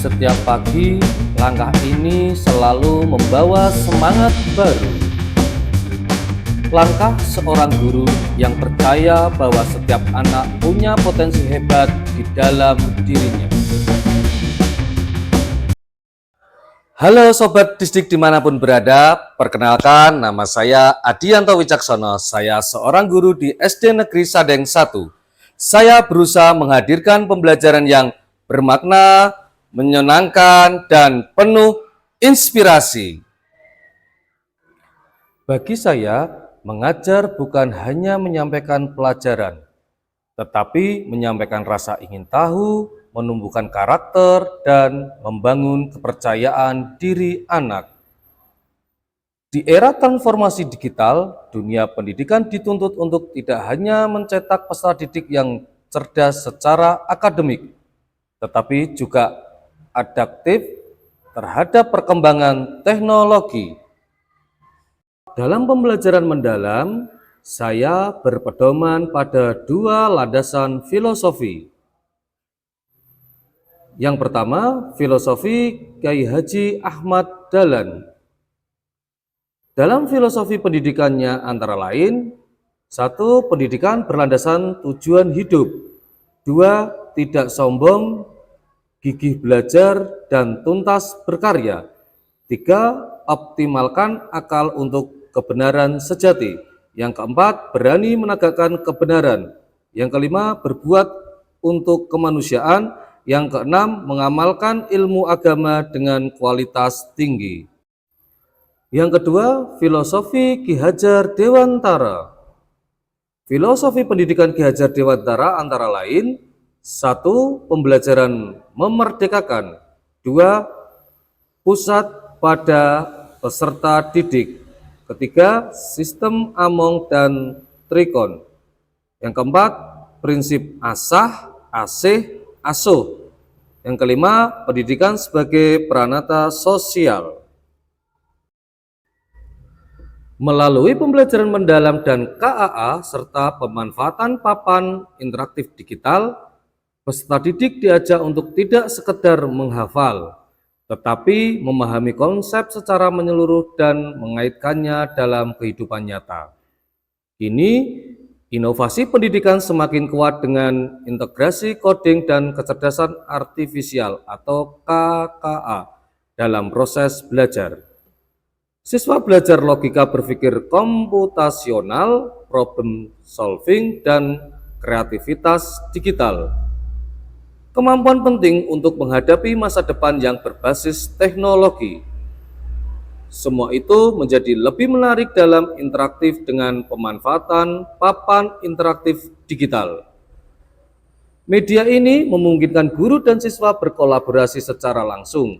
setiap pagi, langkah ini selalu membawa semangat baru. Langkah seorang guru yang percaya bahwa setiap anak punya potensi hebat di dalam dirinya. Halo Sobat Distrik dimanapun berada, perkenalkan nama saya Adianto Wicaksono, saya seorang guru di SD Negeri Sadeng 1. Saya berusaha menghadirkan pembelajaran yang bermakna, menyenangkan, dan penuh inspirasi. Bagi saya, mengajar bukan hanya menyampaikan pelajaran, tetapi menyampaikan rasa ingin tahu, menumbuhkan karakter, dan membangun kepercayaan diri anak. Di era transformasi digital, dunia pendidikan dituntut untuk tidak hanya mencetak peserta didik yang cerdas secara akademik, tetapi juga adaptif terhadap perkembangan teknologi. Dalam pembelajaran mendalam, saya berpedoman pada dua landasan filosofi. Yang pertama, filosofi Kyai Haji Ahmad Dahlan. Dalam filosofi pendidikannya antara lain, 1. Pendidikan berlandasan tujuan hidup. 2. Tidak sombong, gigih belajar, dan tuntas berkarya. 3. Optimalkan akal untuk kebenaran sejati. Yang keempat, berani menegakkan kebenaran. Yang kelima, berbuat untuk kemanusiaan. Yang keenam, mengamalkan ilmu agama dengan kualitas tinggi. Yang kedua, filosofi Ki Hajar Dewantara. Filosofi pendidikan Ki Hajar Dewantara antara lain, 1. Pembelajaran memerdekakan. 2. Pusat pada peserta didik. Ketiga, sistem Among dan Trikon. Yang keempat, prinsip asah, asih, asuh. Yang kelima, pendidikan sebagai peranata sosial. Melalui pembelajaran mendalam dan KAA serta pemanfaatan papan interaktif digital, peserta didik diajak untuk tidak sekedar menghafal, tetapi memahami konsep secara menyeluruh dan mengaitkannya dalam kehidupan nyata. Kini, inovasi pendidikan semakin kuat dengan integrasi coding dan kecerdasan artifisial atau KKA dalam proses belajar. Siswa belajar logika berpikir komputasional, problem solving, dan kreativitas digital. Kemampuan penting untuk menghadapi masa depan yang berbasis teknologi. Semua itu menjadi lebih menarik dalam interaktif dengan pemanfaatan papan interaktif digital. Media ini memungkinkan guru dan siswa berkolaborasi secara langsung,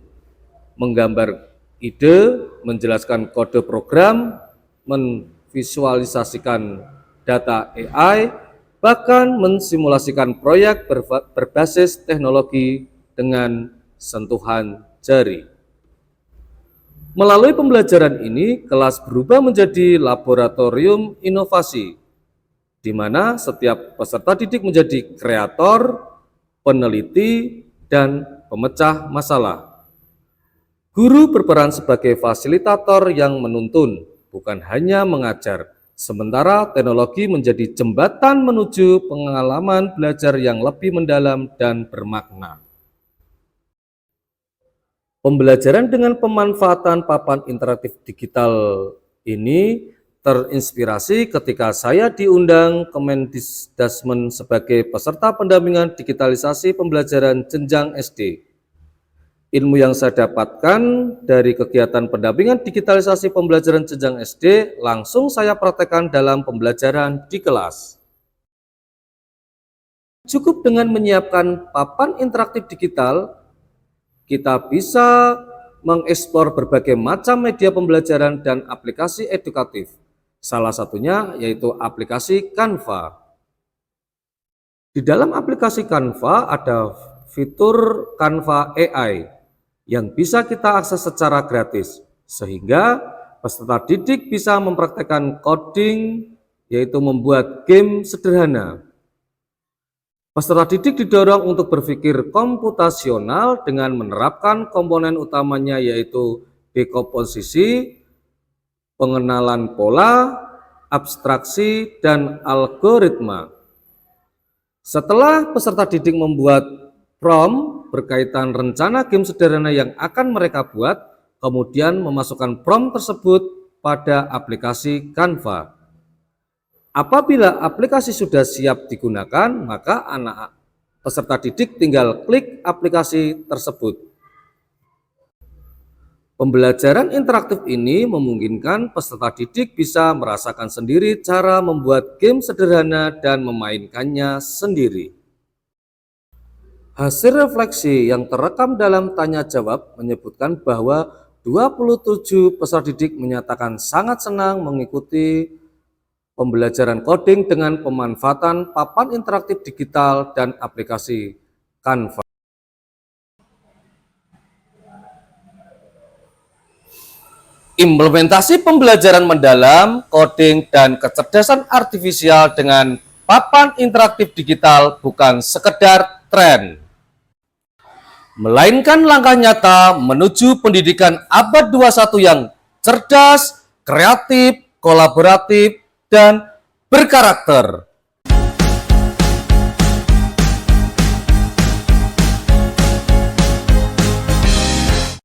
menggambar ide, menjelaskan kode program, memvisualisasikan data AI, bahkan mensimulasikan proyek berbasis teknologi dengan sentuhan jari. Melalui pembelajaran ini, kelas berubah menjadi laboratorium inovasi, di mana setiap peserta didik menjadi kreator, peneliti, dan pemecah masalah. Guru berperan sebagai fasilitator yang menuntun, bukan hanya mengajar, sementara teknologi menjadi jembatan menuju pengalaman belajar yang lebih mendalam dan bermakna. Pembelajaran dengan pemanfaatan papan interaktif digital ini terinspirasi ketika saya diundang Kemendikbud sebagai peserta pendampingan digitalisasi pembelajaran jenjang SD. Ilmu yang saya dapatkan dari kegiatan pendampingan digitalisasi pembelajaran jenjang SD langsung saya praktekkan dalam pembelajaran di kelas. Cukup dengan menyiapkan papan interaktif digital, kita bisa mengeksplor berbagai macam media pembelajaran dan aplikasi edukatif. Salah satunya yaitu aplikasi Canva. Di dalam aplikasi Canva ada fitur Canva AI yang bisa kita akses secara gratis, sehingga peserta didik bisa mempraktekkan coding, yaitu membuat game sederhana. Peserta didik didorong untuk berpikir komputasional dengan menerapkan komponen utamanya yaitu dekomposisi, pengenalan pola, abstraksi, dan algoritma. Setelah peserta didik membuat prompt berkaitan rencana game sederhana yang akan mereka buat, kemudian memasukkan prompt tersebut pada aplikasi Canva. Apabila aplikasi sudah siap digunakan, maka anak peserta didik tinggal klik aplikasi tersebut. Pembelajaran interaktif ini memungkinkan peserta didik bisa merasakan sendiri cara membuat game sederhana dan memainkannya sendiri. Hasil refleksi yang terekam dalam tanya jawab menyebutkan bahwa 27 peserta didik menyatakan sangat senang mengikuti pembelajaran coding dengan pemanfaatan papan interaktif digital dan aplikasi Canva. Implementasi pembelajaran mendalam, coding, dan kecerdasan artifisial dengan papan interaktif digital bukan sekedar tren, melainkan langkah nyata menuju pendidikan abad 21 yang cerdas, kreatif, kolaboratif, dan berkarakter.